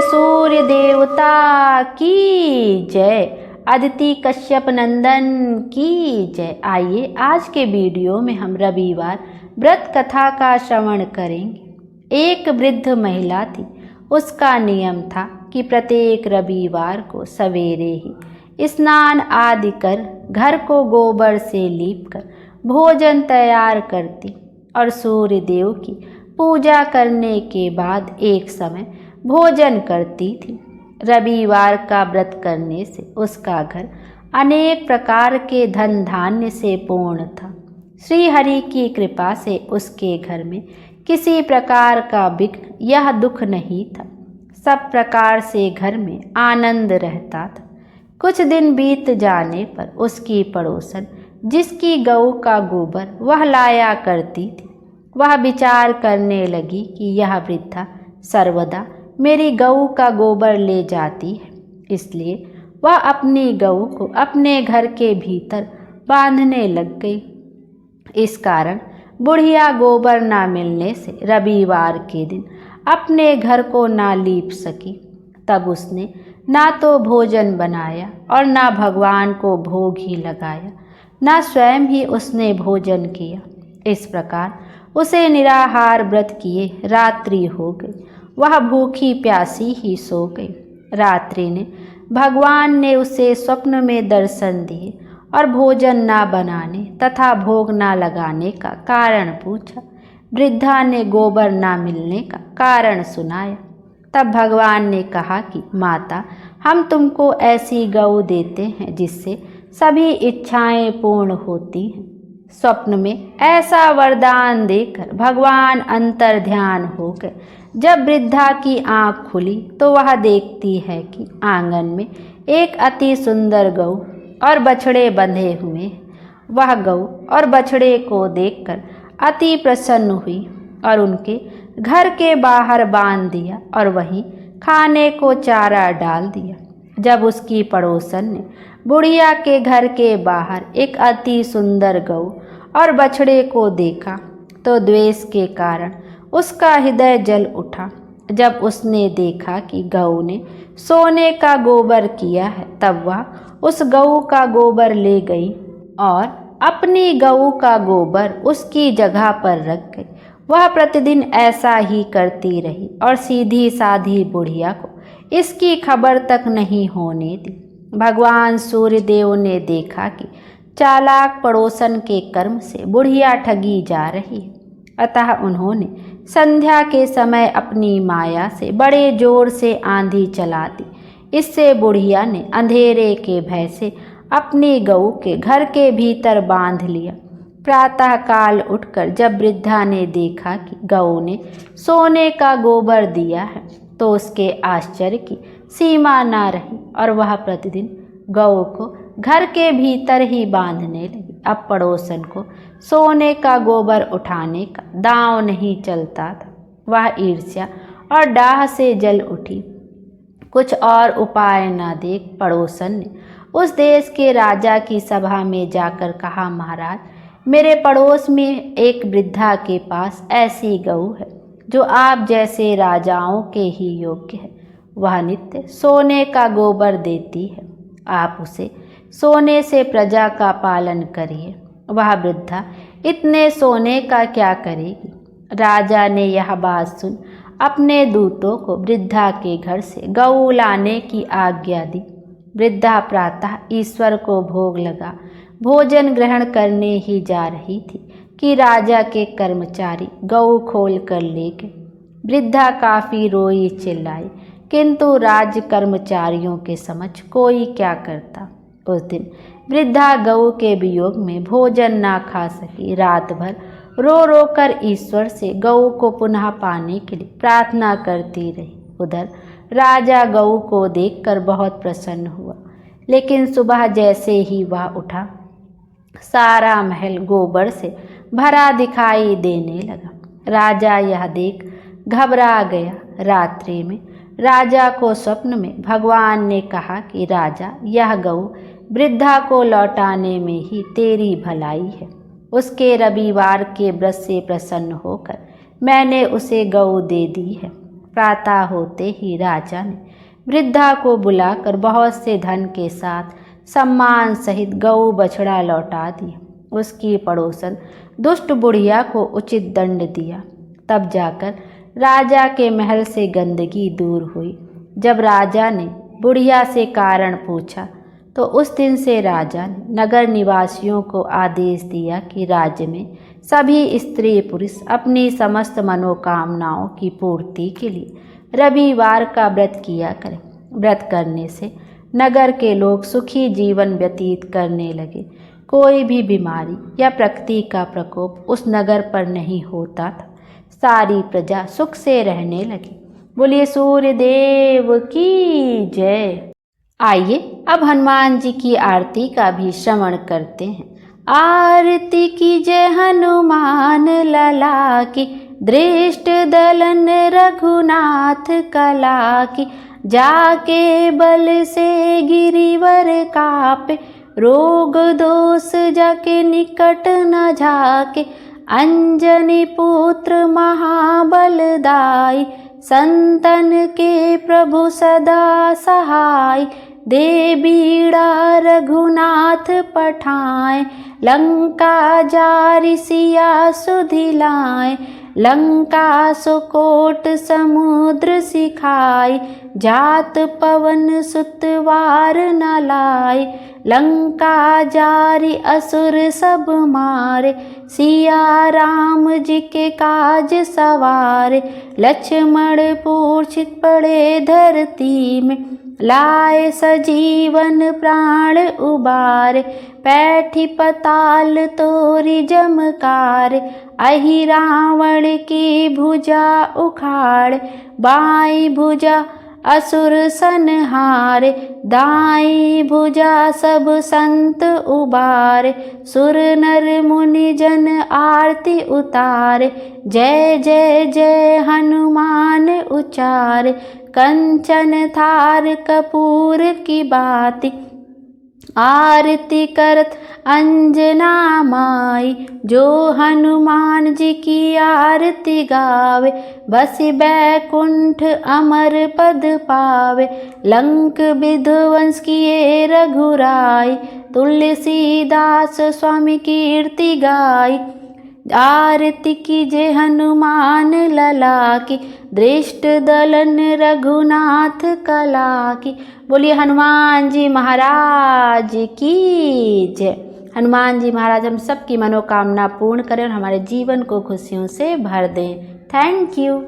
सूर्य देवता की जय, अदिति कश्यप नंदन की जय। आइए आज के वीडियो में हम रविवार व्रत कथा का श्रवण करेंगे। एक वृद्ध महिला थी। उसका नियम था कि प्रत्येक रविवार को सवेरे ही स्नान आदि कर घर को गोबर से लीपकर भोजन तैयार करती और सूर्य देव की पूजा करने के बाद एक समय भोजन करती थी। रविवार का व्रत करने से उसका घर अनेक प्रकार के धन धान्य से पूर्ण था। श्री हरि की कृपा से उसके घर में किसी प्रकार का विघ्न या दुख नहीं था। सब प्रकार से घर में आनंद रहता था। कुछ दिन बीत जाने पर उसकी पड़ोसन, जिसकी गऊ का गोबर वह लाया करती थी, वह विचार करने लगी कि यह वृद्धा सर्वदा मेरी गऊ का गोबर ले जाती है, इसलिए वह अपनी गऊ को अपने घर के भीतर बांधने लग गई। इस कारण बुढ़िया गोबर ना मिलने से रविवार के दिन अपने घर को ना लीप सकी। तब उसने ना तो भोजन बनाया और ना भगवान को भोग ही लगाया, ना स्वयं ही उसने भोजन किया। इस प्रकार उसे निराहार व्रत किए रात्रि हो गई। वह भूखी प्यासी ही सो गई। रात्रि ने भगवान ने उसे स्वप्न में दर्शन दिए और भोजन ना बनाने तथा भोग ना लगाने का कारण पूछा। वृद्धा ने गोबर ना मिलने का कारण सुनाया। तब भगवान ने कहा कि माता, हम तुमको ऐसी गऊ देते हैं जिससे सभी इच्छाएं पूर्ण होती हैं। स्वप्न में ऐसा वरदान देकर भगवान अंतर ध्यान हो गए। जब वृद्धा की आंख खुली तो वह देखती है कि आंगन में एक अति सुंदर गऊ और बछड़े बंधे हुए हैं। वह गऊ और बछड़े को देखकर अति प्रसन्न हुई और उनके घर के बाहर बांध दिया और वहीं खाने को चारा डाल दिया। जब उसकी पड़ोसन ने बुढ़िया के घर के बाहर एक अति सुंदर गऊ और बछड़े को देखा तो द्वेष के कारण उसका हृदय जल उठा। जब उसने देखा कि गऊ ने सोने का गोबर किया है, तब वह उस गऊ का गोबर ले गई और अपनी गऊ का गोबर उसकी जगह पर रख गई। वह प्रतिदिन ऐसा ही करती रही और सीधी साधी बुढ़िया को इसकी खबर तक नहीं होने दी। भगवान सूर्यदेव ने देखा कि चालाक पड़ोसन के कर्म से बुढ़िया ठगी जा रही है, अतः उन्होंने संध्या के समय अपनी माया से बड़े जोर से आंधी चला दी। इससे बुढ़िया ने अंधेरे के भय से अपनी गऊ के घर के भीतर बांध लिया। प्रातः काल उठकर जब वृद्धा ने देखा कि गऊ ने सोने का गोबर दिया है तो उसके आश्चर्य की सीमा ना रही और वह प्रतिदिन गऊ को घर के भीतर ही बांधने लगी। अब पड़ोसन को सोने का गोबर उठाने का दांव नहीं चलता था। वह ईर्ष्या और डाह से जल उठी। कुछ और उपाय न देख पड़ोसन ने उस देश के राजा की सभा में जाकर कहा, महाराज, मेरे पड़ोस में एक वृद्धा के पास ऐसी गऊ है जो आप जैसे राजाओं के ही योग्य है। वह नित्य सोने का गोबर देती है। आप उसे सोने से प्रजा का पालन करिए। वह वृद्धा इतने सोने का क्या करेगी? राजा ने यह बात सुन अपने दूतों को वृद्धा के घर से गऊ लाने की आज्ञा दी। वृद्धा प्रातः ईश्वर को भोग लगा भोजन ग्रहण करने ही जा रही थी कि राजा के कर्मचारी गऊ खोल कर ले गए। वृद्धा काफी रोई चिल्लाई, किंतु राज्य कर्मचारियों के समझ कोई क्या करता। उस दिन वृद्धा गऊ के वियोग में भोजन ना खा सकी। रात भर रो रो कर ईश्वर से गऊ को पुनः पाने के लिए प्रार्थना करती रही। उधर राजा गऊ को देखकर बहुत प्रसन्न हुआ, लेकिन सुबह जैसे ही वह उठा, सारा महल गोबर से भरा दिखाई देने लगा। राजा यह देख घबरा गया। रात्रि में राजा को स्वप्न में भगवान ने कहा कि राजा, यह गऊ वृद्धा को लौटाने में ही तेरी भलाई है। उसके रविवार के व्रत से प्रसन्न होकर मैंने उसे गऊ दे दी है। प्रातः होते ही राजा ने वृद्धा को बुलाकर बहुत से धन के साथ सम्मान सहित गऊ बछड़ा लौटा दिया। उसकी पड़ोसन दुष्ट बुढ़िया को उचित दंड दिया। तब जाकर राजा के महल से गंदगी दूर हुई। जब राजा ने बुढ़िया से कारण पूछा तो उस दिन से राजा ने नगर निवासियों को आदेश दिया कि राज्य में सभी स्त्री पुरुष अपनी समस्त मनोकामनाओं की पूर्ति के लिए रविवार का व्रत किया करें। व्रत करने से नगर के लोग सुखी जीवन व्यतीत करने लगे। कोई भी बीमारी या प्रकृति का प्रकोप उस नगर पर नहीं होता था। सारी प्रजा सुख से रहने लगी। बोलिए सूर्य देव की जय। आइए अब हनुमान जी की आरती का भी श्रवण करते हैं। आरती की जय हनुमान लला की, दृष्ट दलन रघुनाथ कला की। जाके बल से गिरिवर कापे, रोग दोष जाके निकट न जाके। अंजनी पुत्र महाबलदाई, संतन के प्रभु सदा सहाय। दे बीड़ा रघुनाथ पठाए, लंका जारि सिया सुधिलाए। लंका सुकोट समुद्र सिखाई, जात पवन सुतवार न लाए। लंका जारि असुर सब मारे, सिया राम जी के काज सवारे। लक्ष्मण मूर्छित पड़े धरती में, लाए सजीवन प्राण उबारे। पैठी पताल तोरी जमकार, अहि रावण की भुजा उखाड़। बाई भुजा असुर संहारे, दाई भुजा सब संत उबारे। सुर नर मुनि जन आरती उतारे, जय जय जय हनुमान उचारे। कंचन थार कपूर की बाती, आरती करत अंजना माई। जो हनुमान जी की आरती गावे, बसि बैकुंठ अमर पद पावे। लंक विध्वंस किए रघुराई, तुलसीदास स्वामी कीर्ति गाई। आरती कीजे हनुमान लला की, दृष्ट दलन रघुनाथ कला की। बोलिए हनुमान जी महाराज की जय। हनुमान जी महाराज हम सबकी मनोकामना पूर्ण करें और हमारे जीवन को खुशियों से भर दें। Thank you.